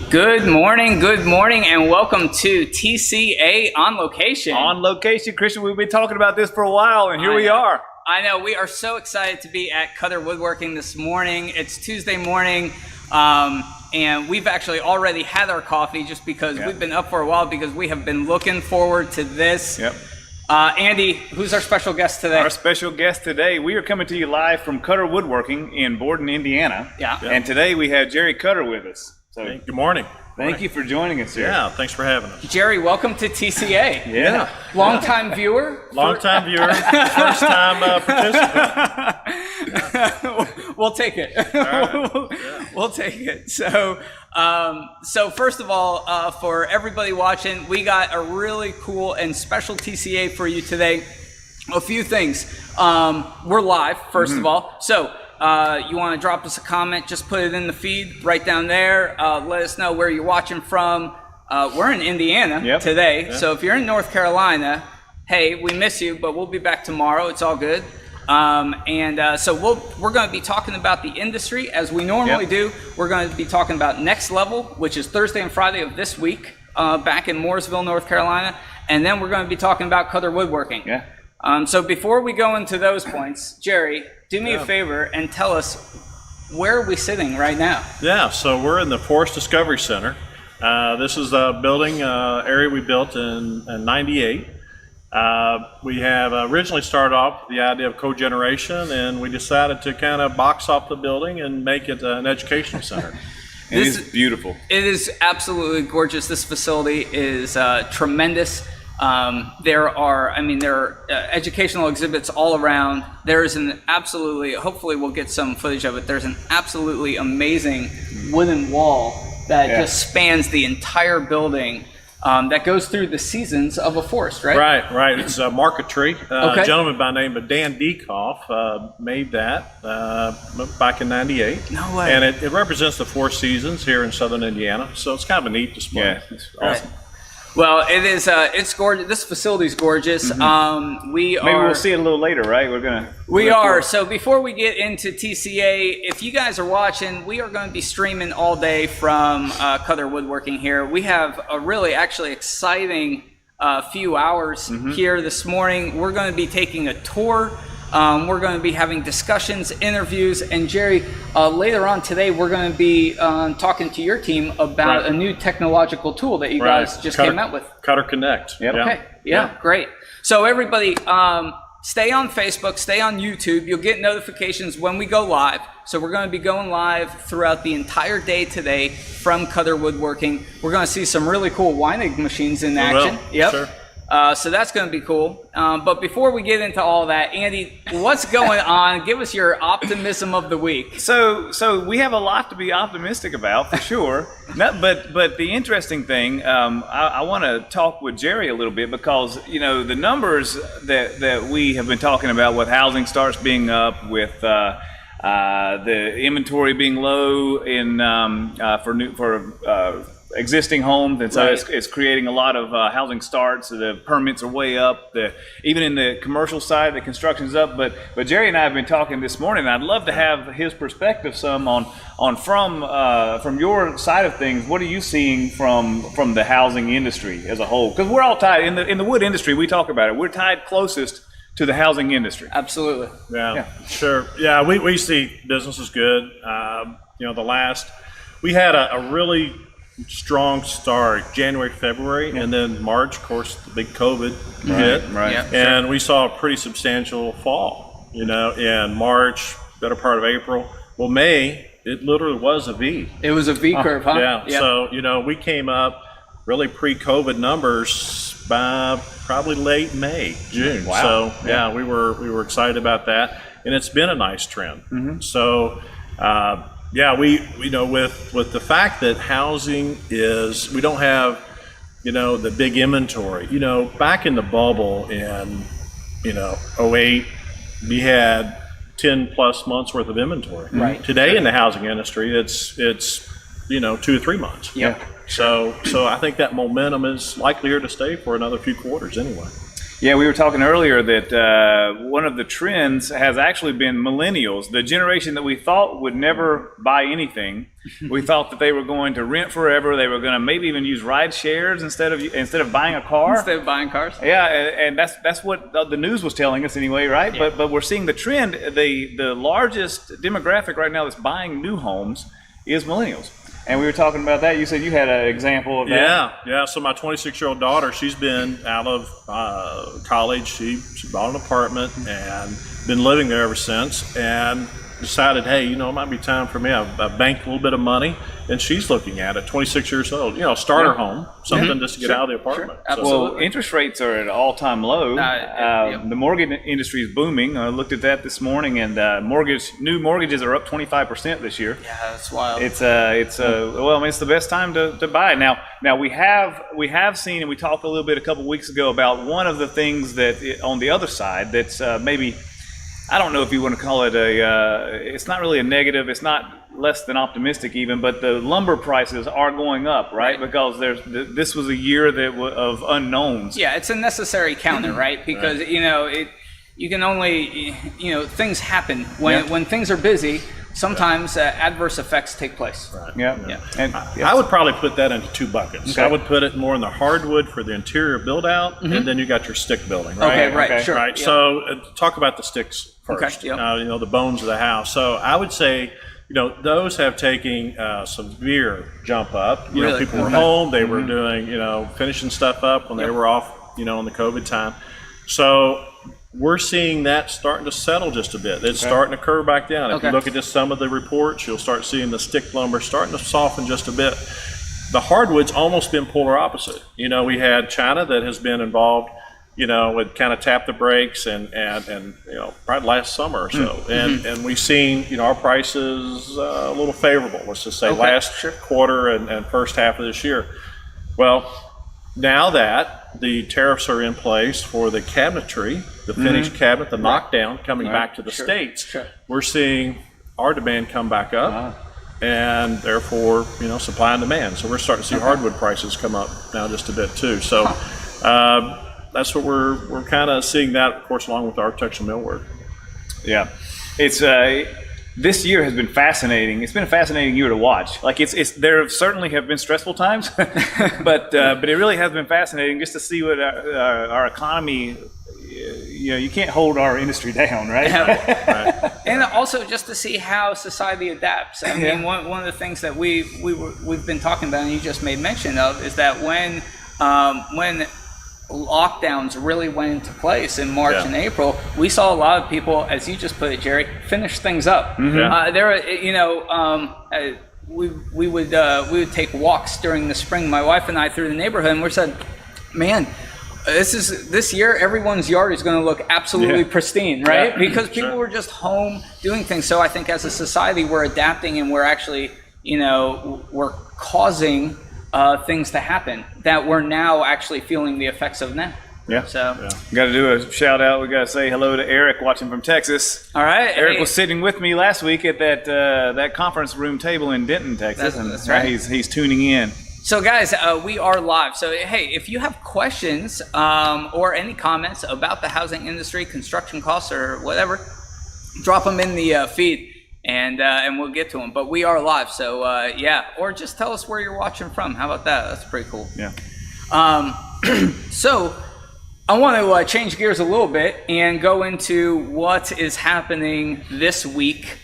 Good morning, and welcome to TCA on location. On location, Christian, we've been talking about this for a while, and here we are. I know, we are so excited to be at Koetter Woodworking this morning. It's Tuesday morning, and we've actually already had our coffee just because we've been up for a while because we have been looking forward to this. Yep. Andy, who's our special guest today? Our special guest today, we are coming to you live from Koetter Woodworking in Borden, Indiana. Yeah. And today we have Jerry Koetter with us. So Good morning. Thank you for joining us here. Yeah, thanks for having us. Jerry, welcome to TCA. Yeah. Long-time viewer? Long-time viewer, first-time participant. We'll take it. Right. We'll take it. So first of all, for everybody watching, we got a really cool and special TCA for you today. A few things. We're live, first of all. So you want to drop us a comment, just put it in the feed right down there. Let us know where you're watching from. We're in Indiana today. So if you're in North Carolina, hey, we miss you, but we'll be back tomorrow. It's all good. So we're going to be talking about the industry as we normally do. We're going to be talking about Next Level, which is Thursday and Friday of this week, back in Mooresville, North Carolina. And then we're going to be talking about Koetter Woodworking. Yeah. So before we go into those points, Jerry, do me a favor and tell us, where are we sitting right now? Yeah, so we're in the Forest Discovery Center. This is a building area we built in '98. We have originally started off with the idea of cogeneration, and we decided to kind of box off the building and make it an educational center. It is beautiful. It is absolutely gorgeous. This facility is tremendous. There are educational exhibits all around. There is an absolutely, hopefully we'll get some footage of it, there's an absolutely amazing wooden wall that just spans the entire building, that goes through the seasons of a forest, right? Right. It's a marquetry. Okay. A gentleman by the name of Dan Dekoff made that back in '98. No way. And it represents the 4 seasons here in southern Indiana, so it's kind of a neat display. Yeah, it's awesome. Well, it is. It's gorgeous. This facility is gorgeous. Maybe we'll see it a little later, right? We are. So before we get into TCA, if you guys are watching, we are going to be streaming all day from Koetter Woodworking here. We have a really actually exciting few hours here this morning. We're going to be taking a tour. We're going to be having discussions, interviews, and Jerry, later on today, we're going to be talking to your team about a new technological tool that you guys just came out with. Koetter Connect. Yep. Okay. Yeah, great. So everybody, stay on Facebook, stay on YouTube. You'll get notifications when we go live. So we're going to be going live throughout the entire day today from Koetter Woodworking. We're going to see some really cool WEINIG machines in action. Yep. Sure. So that's going to be cool. But before we get into all that, Andy, what's going on? Give us your optimism of the week. So we have a lot to be optimistic about, for sure. But the interesting thing, I want to talk with Jerry a little bit because, the numbers that we have been talking about with housing starts being up, with the inventory being low in for existing homes, and so it's creating a lot of housing starts. The permits are way up. Even in the commercial side, the construction's up. But Jerry and I have been talking this morning, and I'd love to have his perspective some from your side of things. What are you seeing from the housing industry as a whole? Because we're all tied in the wood industry. We talk about it. We're tied closest to the housing industry. Absolutely. Yeah. Sure. Yeah, we see business is good. We had a really strong start January, February, and then March, of course, the big COVID hit. Right. Yep. And we saw a pretty substantial fall, in March, better part of April. Well, May, it literally was a V. It was a V curve, huh? Yeah. Yep. So, we came up really pre-COVID numbers by probably late May, June. Wow. So, we were excited about that. And it's been a nice trend. So, with the fact that housing we don't have, the big inventory. Back in the bubble in, 08, we had 10 plus months worth of inventory. Right. Today in the housing industry, it's 2 or 3 months. Yep. So I think that momentum is likelier to stay for another few quarters anyway. Yeah, we were talking earlier that one of the trends has actually been millennials, the generation that we thought would never buy anything. We thought that they were going to rent forever. They were going to maybe even use ride shares instead of buying a car. Instead of buying cars. Yeah, and that's what the news was telling us anyway, right? Yeah. But we're seeing the trend. The largest demographic right now that's buying new homes is millennials. And we were talking about that. You said you had an example of that. Yeah. So my 26-year-old daughter, she's been out of college. She bought an apartment and been living there ever since. And decided, hey, it might be time for me. I banked a little bit of money, and she's looking at it. 26 years old. Starter home, something just to get out of the apartment. Sure. Well, interest rates are at an all-time low. The mortgage industry is booming. I looked at that this morning, and new mortgages are up 25% this year. Yeah, that's wild. It's the best time to buy. Now we have seen, and we talked a little bit a couple weeks ago about one of the things that on the other side that's maybe, I don't know if you want to call it it's not really a negative, it's not less than optimistic even, but the lumber prices are going up, right? Because this was a year of unknowns. Yeah, it's a necessary counter, right? Because, you can only, things happen. When things are busy, sometimes adverse effects take place. Right. Yeah. And I would probably put that into two buckets. Okay. I would put it more in the hardwood for the interior build out, and then you got your stick building, right? Okay, right, Okay. sure. Right. Yep. So talk about the sticks first. Okay, yep. The bones of the house. So I would say, those have taken severe jump up. Really? People were home. They were doing, finishing stuff up when they were off, in the COVID time. So we're seeing that starting to settle just a bit. It's starting to curve back down. If you look at just some of the reports, you'll start seeing the stick lumber starting to soften just a bit. The hardwood's almost been polar opposite. We had China that has been involved, would kind of tap the brakes and probably last summer or so. And we've seen, our prices a little favorable, let's just say last quarter and first half of this year. Well, now that the tariffs are in place for the cabinetry, the finished cabinet, the knockdown coming back to the States, we're seeing our demand come back up. And therefore, supply and demand. So we're starting to see hardwood prices come up now just a bit too. So that's what we're kind of seeing that, of course, along with architectural millwork. Yeah, it's this year has been fascinating. It's been a fascinating year to watch. Like there certainly have been stressful times, but it really has been fascinating just to see what our economy. You can't hold our industry down, right? Right. And also just to see how society adapts. I mean, one of the things that we've been talking about, and you just made mention of, is that when lockdowns really went into place in March and April, we saw a lot of people, as you just put it, Jerry, finish things up. We would take walks during the spring, my wife and I, through the neighborhood, and we said, man, this year everyone's yard is going to look absolutely pristine, right? Because people were just home doing things. So I think as a society we're adapting, and we're actually we're causing things to happen that we're now actually feeling the effects of now. So got to do a shout out. We got to say hello to Eric watching from Texas. All right. Eric was sitting with me last week at that conference room table in Denton, Texas. That's right. He's tuning in. So guys, we are live. So hey, if you have questions or any comments about the housing industry, construction costs, or whatever, drop them in the feed, and we'll get to them. But we are live, so or just tell us where you're watching from. How about that? That's pretty cool. Yeah. So I want to change gears a little bit and go into what is happening this week.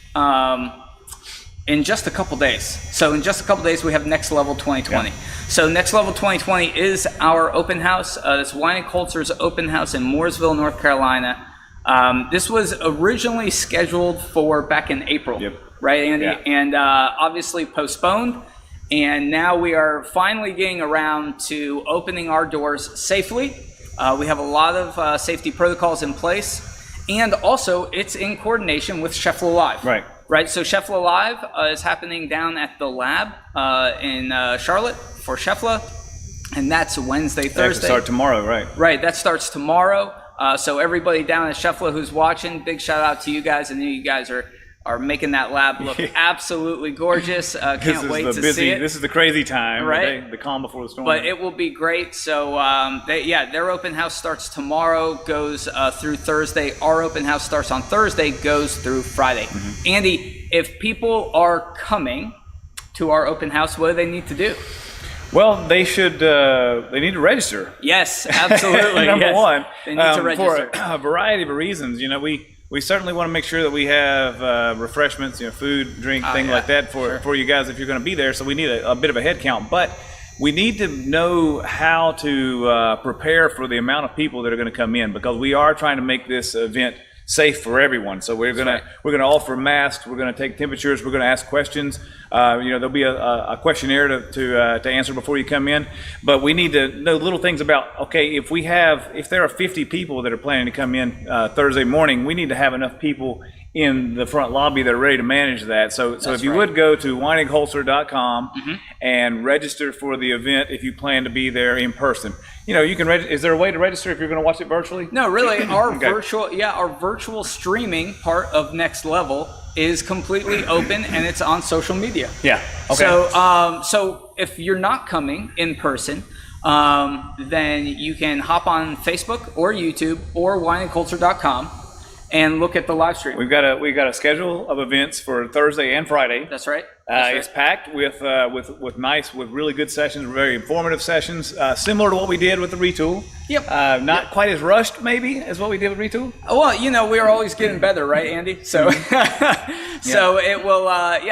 In just a couple days. So in just a couple days, we have Next Level 2020. Yeah. So Next Level 2020 is our open house. It's WEINIG Holzer's open house in Mooresville, North Carolina. This was originally scheduled for back in April, right, Andy? Yeah. And obviously postponed. And now we are finally getting around to opening our doors safely. We have a lot of safety protocols in place. And also, it's in coordination with Scheffler Live. Right, so Scheffler Live is happening down at the lab in Charlotte for Scheffler, and that's Wednesday, Thursday. Start tomorrow, right? Right, that starts tomorrow. So everybody down at Scheffler who's watching, big shout out to you guys. I know you guys are are making that lab look absolutely gorgeous. Can't wait to see it. This is the crazy time, right? The calm before the storm. But it will be great. So their open house starts tomorrow, goes through Thursday. Our open house starts on Thursday, goes through Friday. Andy, if people are coming to our open house, what do they need to do? Well, they should. They need to register. Yes, absolutely. Number one, they need to register for a variety of reasons. We certainly want to make sure that we have refreshments, food, drink, things like that for you guys if you're going to be there. So we need a bit of a head count, but we need to know how to prepare for the amount of people that are going to come in, because we are trying to make this event safe for everyone. So we're gonna offer masks. We're gonna take temperatures. We're gonna ask questions. There'll be a questionnaire to answer before you come in. But we need to know little things about, okay, if there are 50 people that are planning to come in Thursday morning, we need to have enough people in the front lobby that are ready to manage that. So if you would go to WEINIGholster.com and register for the event if you plan to be there in person. You can register. Is there a way to register if you're going to watch it virtually? No, really. Our virtual streaming part of Next Level is completely open, and it's on social media. Yeah. Okay. So if you're not coming in person, then you can hop on Facebook or YouTube or WEINIGholster.com and look at the live stream. We've got a schedule of events for Thursday and Friday. That's right. It's packed with really good sessions, very informative sessions, similar to what we did with the Retool. Yep. Not quite as rushed, maybe, as what we did with Retool. Well, we are always getting better, right, Andy? So, so it will.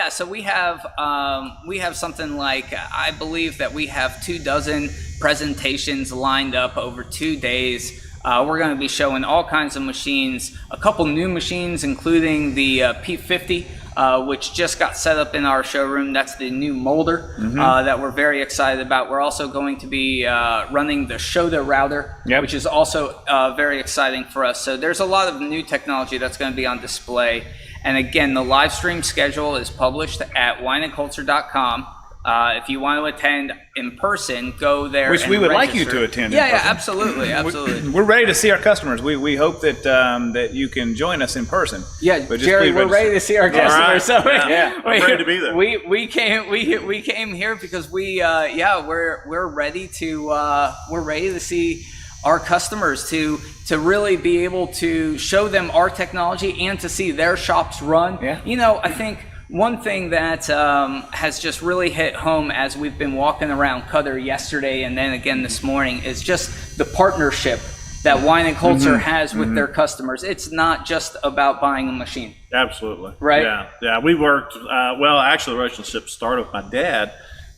So we have something like, I believe that we have 24 presentations lined up over 2 days. We're going to be showing all kinds of machines, a couple new machines, including the P50, which just got set up in our showroom. That's the new molder that we're very excited about. We're also going to be running the Shoda router, which is also very exciting for us. So there's a lot of new technology that's going to be on display. And again, the live stream schedule is published at WEINIGholster.com. If you want to attend in person, go there. Which we would like you to attend. Yeah, absolutely. We're ready to see our customers. We hope that that you can join us in person. Yeah, Jerry, we're ready to see our customers. Right. So I'm ready to be there. We came here because we're ready to see our customers to really be able to show them our technology and to see their shops run. Yeah. I think one thing that has just really hit home as we've been walking around Koetter yesterday and then again this morning is just the partnership that WEINIG has with their customers. It's not just about buying a machine. Absolutely. Right? Yeah. We worked, actually the relationship started with my dad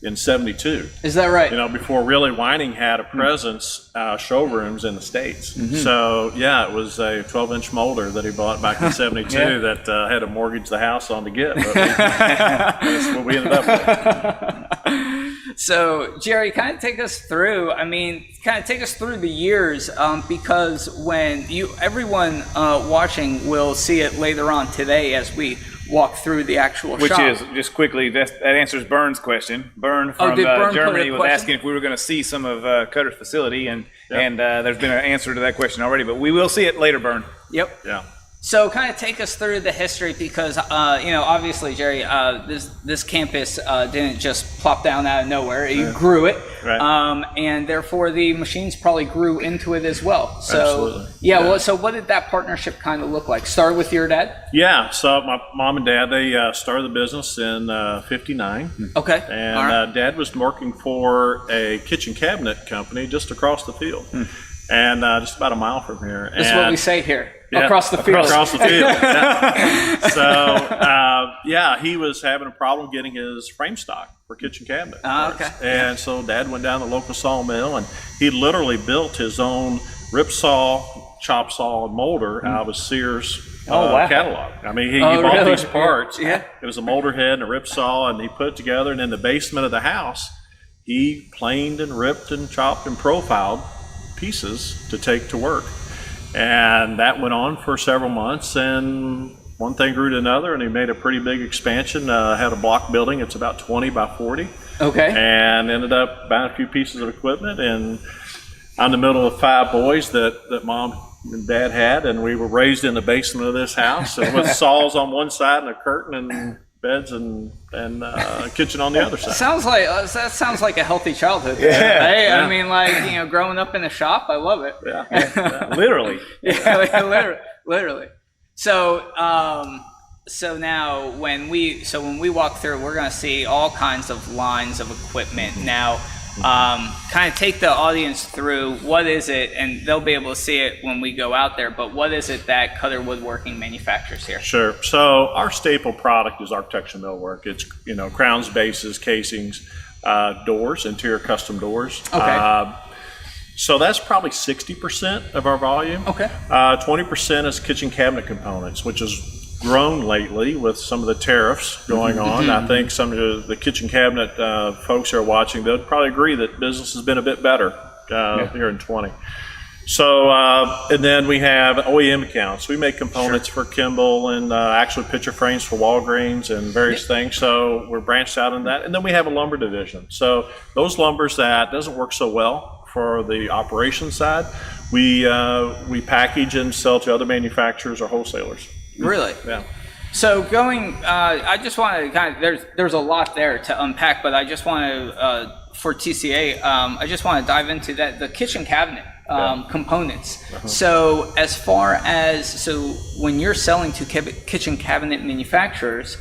in 72. Is that right? Before really WEINIG had a presence, showrooms in the States. So it was a 12-inch molder that he bought back in 72 that had to mortgage the house on to get. But that's what we ended up with. So Jerry, kind of take us through the years, because when everyone watching will see it later on today as we walk through the actual shop. Which is, just quickly, that answers Bern's question. Bern from Germany was asking if we were going to see some of Koetter's facility, and there's been an answer to that question already, but we will see it later, Bern. Yep. Yeah. So kind of take us through the history, because obviously, Jerry, this campus didn't just plop down out of nowhere. You grew it, right. And therefore the machines probably grew into it as well. So absolutely. Well, so what did that partnership kind of look like? Start with your dad? Yeah. So my mom and dad, they started the business in '59. Okay. And Dad was working for a kitchen cabinet company just across the field, and just about a mile from here. This is what we say here. Yeah, across the field. Across the field. Yeah. So, he was having a problem getting his frame stock for kitchen cabinet parts. Okay. And so Dad went down to the local sawmill, and he literally built his own rip saw, chop saw, and molder out of a Sears catalog. I mean, he bought these parts. Yeah. It was a molder head and a rip saw, and he put it together, and in the basement of the house, he planed and ripped and chopped and profiled pieces to take to work. And that went on for several months, and one thing grew to another, and he made a pretty big expansion. Had a block building. It's about 20 by 40. Okay. And ended up buying a few pieces of equipment, and I'm the middle of 5 boys that Mom Dad had, and we were raised in the basement of this house, and with saws on one side and a curtain and beds and kitchen on the other side. That sounds like a healthy childhood. Yeah. Hey, Yeah. I mean, like, growing up in a shop, I love it. Yeah. Literally. Yeah, literally. So now when we walk through, we're going to see all kinds of lines of equipment. Now, kind of take the audience through what is it, and they'll be able to see it when we go out there, but what is it that Koetter Woodworking manufactures here? Sure. So our staple product is architectural millwork. It's, crowns, bases, casings, doors, interior custom doors. Okay. So that's probably 60% of our volume. Okay. 20% is kitchen cabinet components, which has grown lately with some of the tariffs going on. I think some of the kitchen cabinet folks who are watching, they'll probably agree that business has been a bit better here in 20. So, and then we have OEM accounts. We make components for Kimball and actually picture frames for Walgreens and various things. So we're branched out in that. And then we have a lumber division. So those lumbers that doesn't work so well for the operations side, we package and sell to other manufacturers or wholesalers. Really? Yeah. So I just want to there's a lot there to unpack, but I just want to, for TCA, I just want to dive into the kitchen cabinet components. So as far as, when you're selling to kitchen cabinet manufacturers,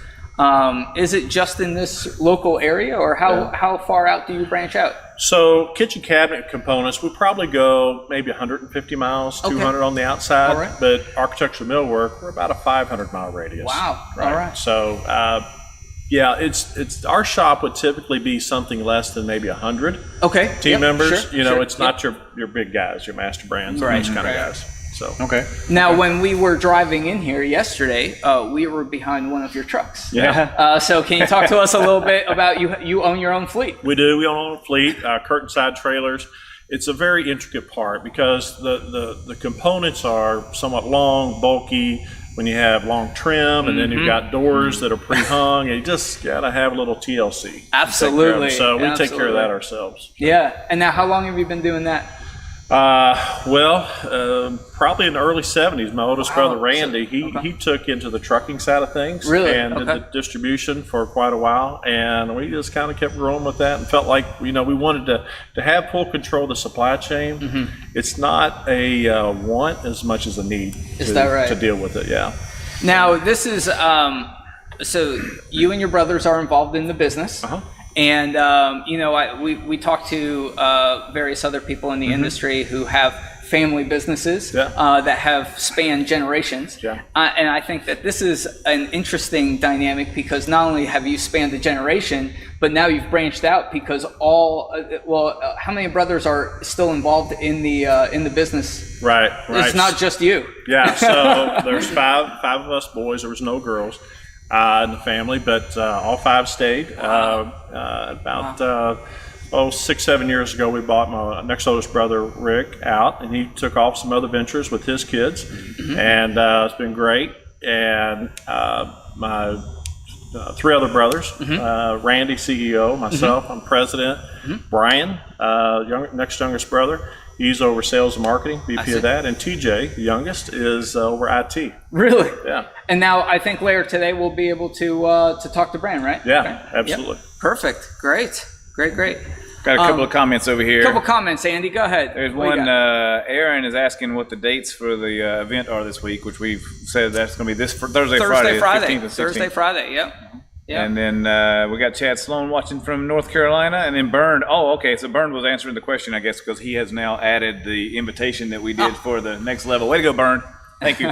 is it just in this local area, or how far out do you branch out? So kitchen cabinet components, we probably go maybe 150 miles, 200 on the outside. All right. But architectural millwork, we're about a 500-mile radius. Wow. Right. All right. So, it's our shop would typically be something less than maybe 100 team members. Sure, It's not your big guys, your master brands, and those kind of guys. So Now, when we were driving in here yesterday, we were behind one of your trucks. Yeah. So can you talk to us a little bit about you own your own fleet? We do. We own a fleet, curtain side trailers. It's a very intricate part because the components are somewhat long, bulky. When you have long trim, and then you've got doors that are pre-hung, and you just gotta have a little TLC. Absolutely. So we take care of that ourselves. Yeah. And now, how long have you been doing that? Probably in the early 70s. My oldest brother Randy, he took into the trucking side of things, and did the distribution for quite a while, and we just kind of kept growing with that and felt like we wanted to have full control of the supply chain. It's not a want as much as a need to deal with it. Yeah. Now, this is so you and your brothers are involved in the business. And, we talked to various other people in the industry who have family businesses that have spanned generations. And I think that this is an interesting dynamic because not only have you spanned a generation, but now you've branched out because how many brothers are still involved in the business? Right. It's not just you. Yeah, so there's five of us boys. There was no girls in the family, but all five stayed. About 6-7 years ago, we bought my next oldest brother Rick out, and he took off some other ventures with his kids, and it's been great. And my three other brothers, Randy, CEO, myself, I'm president. Brian, next youngest brother, he's over sales and marketing, VP of that, and TJ, the youngest, is over IT. Really? Yeah. And now I think later today we'll be able to talk to Brian, right? Yeah, absolutely. Yep. Perfect. Great. Got a couple of comments over here. Couple comments, Andy. Go ahead. There's one. Aaron is asking what the dates for the event are this week, which we've said that's going to be this Thursday, Friday, 15th and 16th. Thursday, Friday. Yep. And then we got Chad Sloan watching from North Carolina, and then Bern. Oh, okay. So Bern was answering the question, I guess, because he has now added the invitation that we did for the next level. Way to go, Bern. Thank you.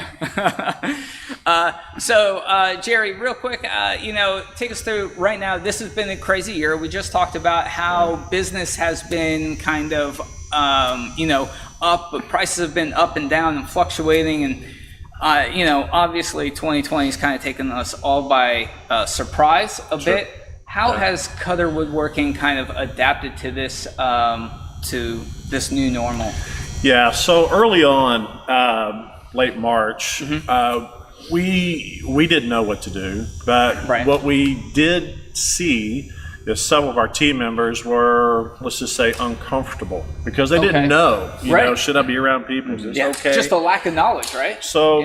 Jerry, real quick, take us through right now. This has been a crazy year. We just talked about how business has been kind of, up, but prices have been up and down and fluctuating. And, obviously 2020 has kind of taken us all by surprise a bit. How has Koetter Woodworking kind of adapted to this new normal? Yeah, so early on, late March, we didn't know what to do, but what we did see is some of our team members were, let's just say, uncomfortable because they didn't know, you know, should I be around people? Is this okay? Just a lack of knowledge, right? So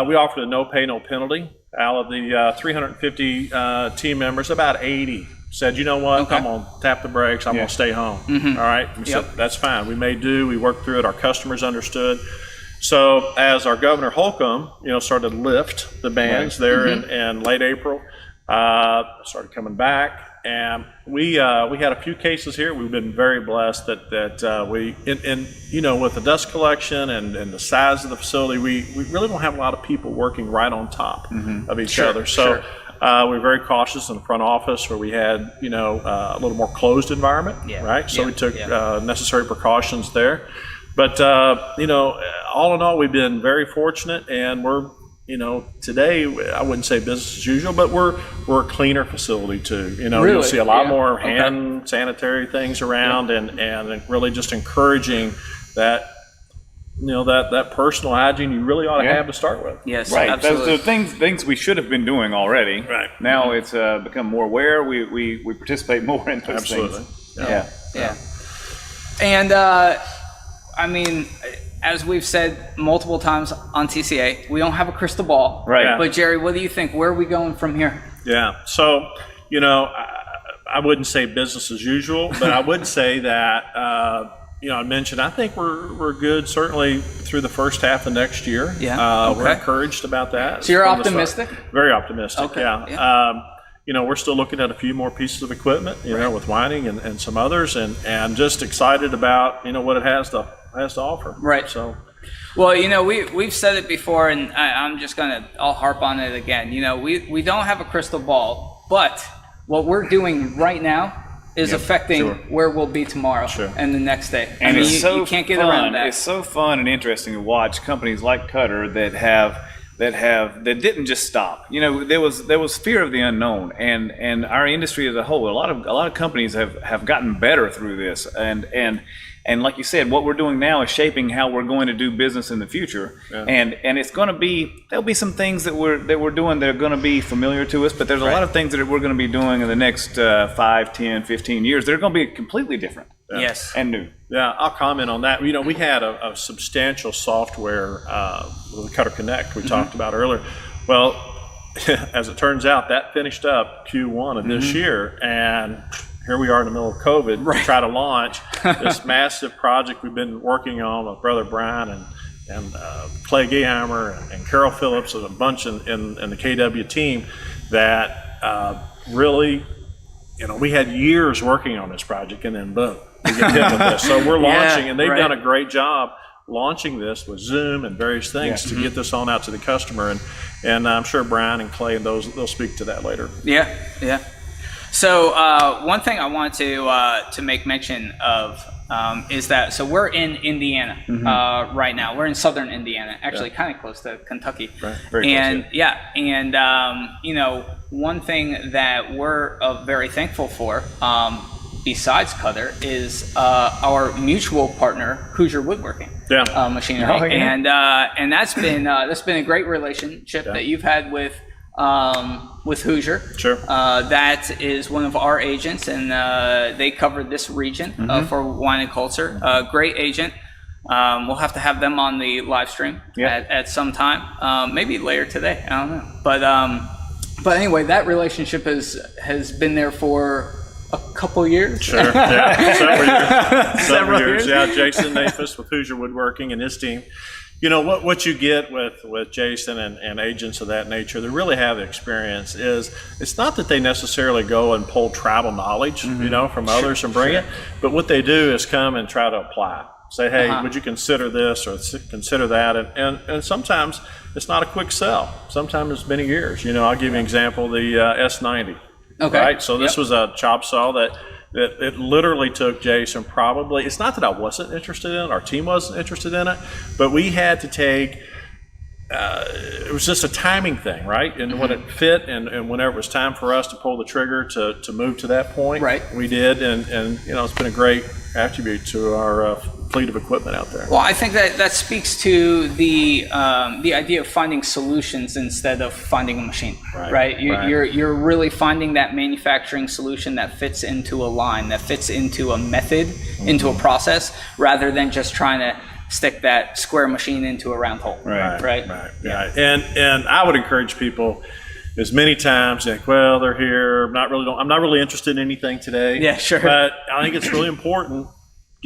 we offered a no pay, no penalty. Out of the 350 team members, about 80 said, you know what, I'm going to tap the brakes, I'm going to stay home. All right, we said, that's fine. We made do, we worked through it, our customers understood. So as our Governor Holcomb, you know, started to lift the bans there in late April, started coming back, and we had a few cases here. We've been very blessed that we, you know, with the dust collection and the size of the facility, we really don't have a lot of people working right on top of each other. So we're very cautious in the front office where we had, you know, a little more closed environment, right? So we took necessary precautions there. But, you know, all in all, we've been very fortunate, and we're, you know, today, I wouldn't say business as usual, but we're a cleaner facility too. You know, you'll see a lot more hand sanitary things around and really just encouraging that, you know, that personal hygiene you really ought to have to start with. Yes, right. absolutely. Those things we should have been doing already. Right. Now it's become more aware. We participate more in those things. Yeah. And I mean, as we've said multiple times on TCA, we don't have a crystal ball. Right. But Jerry, what do you think? Where are we going from here? Yeah. So, you know, I wouldn't say business as usual, but I would say that, you know, I mentioned, I think we're good certainly through the first half of next year. Yeah. We're encouraged about that. So you're optimistic? Very optimistic. Yeah. You know, we're still looking at a few more pieces of equipment, you know, with WEINIG and some others, and just excited about, you know, what it has to offer. Right. So, well, you know, we've said it before, and I'm just I'll harp on it again. You know, we don't have a crystal ball, but what we're doing right now is affecting where we'll be tomorrow and the next day. And I mean, it's so you can't get around that. It's so fun and interesting to watch companies like Koetter that didn't just stop. You know, there was fear of the unknown, and our industry as a whole, a lot of companies have gotten better through this, and like you said, what we're doing now is shaping how we're going to do business in the future. And it's going to be, there'll be some things that we're doing that are going to be familiar to us, but there's a lot of things that we're going to be doing in the next 5, 10, 15 years. They're going to be completely different. Yes. And new. Yeah, I'll comment on that. You know, we had a substantial software, the Koetter Connect we talked about earlier. Well, as it turns out, that finished up Q1 of this year, and here we are in the middle of COVID to try to launch this massive project we've been working on with Brother Brian and Clay Gayheimer and Carol Phillips and a bunch in the KW team that really, you know, we had years working on this project, and then boom, we get hit with this. So we're launching, and they've done a great job launching this with Zoom and various things to get this on out to the customer. And I'm sure Brian and Clay and they'll speak to that later. Yeah. So one thing I want to make mention of is that, so we're in Indiana right now. We're in southern Indiana, actually kind of close to Kentucky. Right. Very close, and you know, one thing that we're very thankful for, besides Koetter, is our mutual partner, Koetter Woodworking. Machinery. And that's been a great relationship that you've had with Hoosier. Sure. That is one of our agents, and they cover this region for wine and culture. Great agent. We'll have to have them on the live stream at some time, maybe later today. I don't know. But anyway, that relationship has been there for a couple years. Sure. Yeah. Several years. Yeah. Jason Nafis with Hoosier Woodworking and his team. You know, what you get with Jason and agents of that nature that really have the experience is, it's not that they necessarily go and pull tribal knowledge, you know, from others and bring it, but what they do is come and try to apply. Say, hey, would you consider this or consider that? And sometimes it's not a quick sell. Sometimes it's many years. You know, I'll give you an example, the S90. Okay. Right? So this was a chop saw that it literally took Jason probably, it's not that I wasn't interested in it, our team wasn't interested in it, but we had to take, it was just a timing thing, right? And when it fit and whenever it was time for us to pull the trigger to move to that point, we did. And you know, it's been a great attribute to our fleet of equipment out there. Well, I think that speaks to the idea of finding solutions instead of finding a machine, right? You're really finding that manufacturing solution that fits into a line, that fits into a method, into a process, rather than just trying to stick that square machine into a round hole. Right. Yeah. And I would encourage people as many times like, well, they're here. I'm not really interested in anything today. Yeah, sure. But I think it's really important,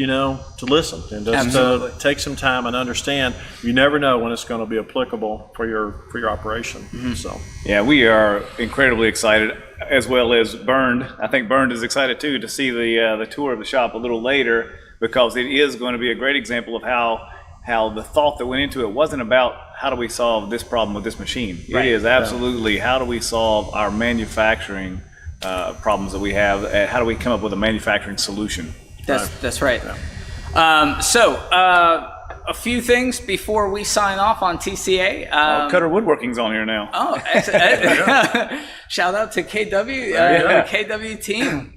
to listen and just take some time and understand. You never know when it's going to be applicable for your operation. Mm-hmm. So yeah, we are incredibly excited, as well as Bernd. I think Bernd is excited too to see the tour of the shop a little later, because it is going to be a great example of how the thought that went into it wasn't about how do we solve this problem with this machine. It is absolutely how do we solve our manufacturing problems that we have, and how do we come up with a manufacturing solution. That's right. Yeah. So a few things before we sign off on TCA. Koetter Woodworking's on here now. Oh, excellent. Shout out to KW, the KW team,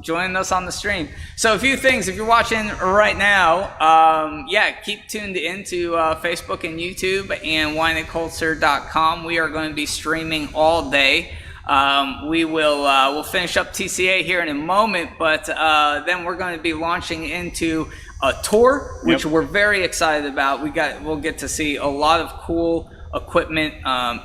joining us on the stream. So a few things, if you're watching right now, keep tuned into Facebook and YouTube and WEINIG.com. We are going to be streaming all day. We'll finish up TCA here in a moment, but then we're going to be launching into a tour, which we're very excited about. We'll get to see a lot of cool equipment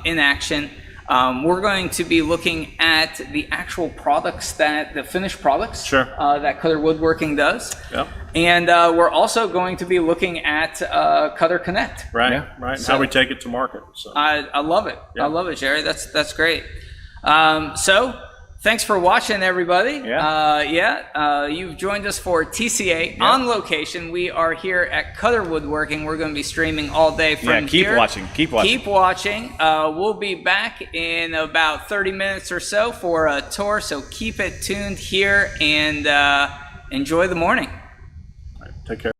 in action. We're going to be looking at the actual products, the finished products that Koetter Woodworking does. Yep. And we're also going to be looking at Koetter Connect. Right. So, how we take it to market. So. I love it. I love it, Jerry. That's great. So thanks for watching, everybody. You've joined us for TCA on location. We are here at Koetter Woodworking. We're going to be streaming all day from here. Keep watching. We'll be back in about 30 minutes or so for a tour, so keep it tuned here and enjoy the morning. Take care.